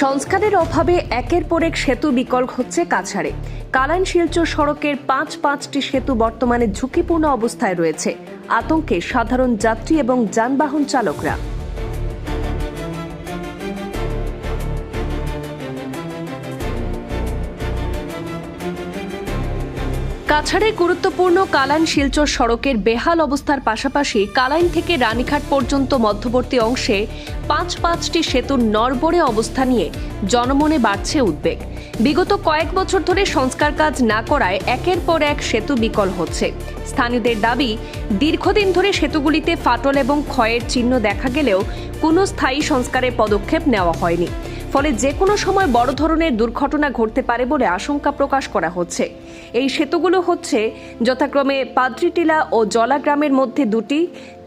সংস্কারের অভাবে একের পর এক সেতু বিকল হচ্ছে কাছাড়ে। কালাইন শিলচর সড়কের পাঁচটি সেতু বর্তমানে ঝুঁকিপূর্ণ অবস্থায় রয়েছে। আতঙ্কে সাধারণ যাত্রী এবং যানবাহন চালকরা। কাছাড়ে গুরুত্বপূর্ণ কালাইন শিলচর সড়কের বেহাল অবস্থার পাশাপাশি কালাইন থেকে রানীঘাট পর্যন্ত মধ্যবর্তী অংশে পাঁচটি সেতুর নড়বড়ে অবস্থা নিয়ে জনমনে বাড়ছে উদ্বেগ। বিগত কয়েক বছর ধরে সংস্কার কাজ না করায় একের পর এক সেতু বিকল হচ্ছে। স্থানীয়দের দাবি, দীর্ঘদিন ধরে সেতুগুলিতে ফাটল এবং ক্ষয়ের চিহ্ন দেখা গেলেও কোনো স্থায়ী সংস্কারের পদক্ষেপ নেওয়া হয়নি। ফলে যে কোনো সময় বড় ধরনের দুর্ঘটনা ঘটতে পারে বলে আশঙ্কা প্রকাশ করা হচ্ছে। এই সেতুগুলো হচ্ছে যথাক্রমে পাদ্রিটিলা ও জলা গ্রামের মধ্যে দুটি,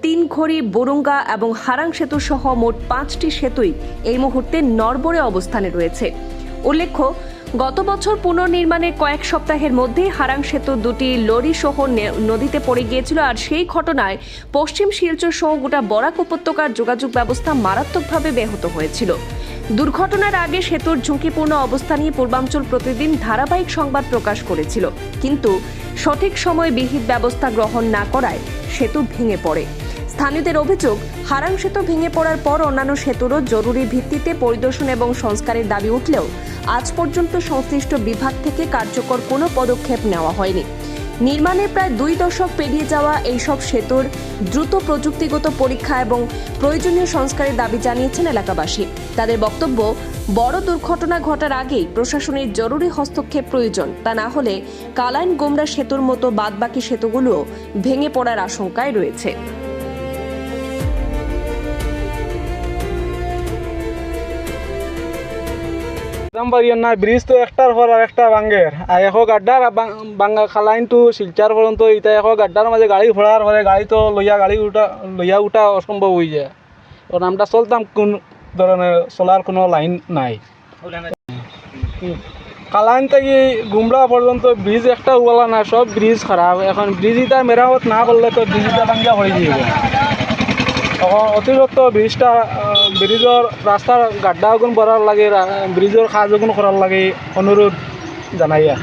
তিনঘড়ি, বরুঙ্গা এবং হারাং সেতু সহ মোট 5টি সেতুই এই মুহূর্তে নড়বড়ে অবস্থানে রয়েছে। উল্লেখ্য, গত বছর পুনর্নির্মাণের কয়েক সপ্তাহের মধ্যেই হারাং সেতু দুটি লরি সহ নদীতে পড়ে গিয়েছিল। আর সেই ঘটনায় পশ্চিম শিলচর সহ গোটা বরাক উপত্যকার যোগাযোগ ব্যবস্থা মারাত্মকভাবে ব্যাহত হয়েছিল। দুর্ঘটনার আগে সেতুর ঝুঁকিপূর্ণ অবস্থা নিয়ে পূর্বাঞ্চল প্রতিদিন ধারাবাহিক সংবাদ প্রকাশ করেছিল, কিন্তু সঠিক সময়ে বিহিত ব্যবস্থা গ্রহণ না করায় সেতু ভেঙে পড়ে। স্থানীয়দের অভিযোগ, হারাং সেতু ভেঙে পড়ার পর অন্যান্য সেতুরও জরুরি ভিত্তিতে পরিদর্শন এবং সংস্কারের দাবি উঠলেও আজ পর্যন্ত সংশ্লিষ্ট বিভাগ থেকে কার্যকর কোনো পদক্ষেপ নেওয়া হয়নি। নির্মাণের প্রায় 2 দশক পেরিয়ে যাওয়া এইসব সেতুর দ্রুত প্রযুক্তিগত পরীক্ষা এবং প্রয়োজনীয় সংস্কারের দাবি জানিয়েছেন এলাকাবাসী। তাদের বক্তব্য, বড় দুর্ঘটনা ঘটার আগেই প্রশাসনের জরুরি হস্তক্ষেপ প্রয়োজন। তা না হলে কালাইন গোমরা সেতুর মতো বাদবাকি সেতুগুলো ভেঙে পড়ার আশঙ্কায় রয়েছে। না ব্রিজ তো একটার পর আর একটা ভাঙ্গের আর এখন গাড্ডার ভাঙ্গা খালাইন টু শিলচার পর্যন্ত এটা এখন গাড্ডার মাঝে গাড়ি ঘোড়ার পরে গাড়ি তো লইয়া উঠা অসম্ভব হয়ে যায়। কারণ আমরা চলতাম কোন ধরনের চলার কোনো লাইন নাই। কালাইন থেকে গুমরা পর্যন্ত ব্রিজ একটা ওলা না, সব ব্রিজ খারাপ। এখন ব্রিজ এটা মেরামত না করলে তো ব্রিজটা ভাঙ্গা হয়ে যাবে। এখন অতিরিক্ত ব্রিজের রাস্তার গাড্ডা গুণ ভরার লাগে, ব্রিজের কাজ গুণ করার লাগে অনুরোধ জানাইয়া।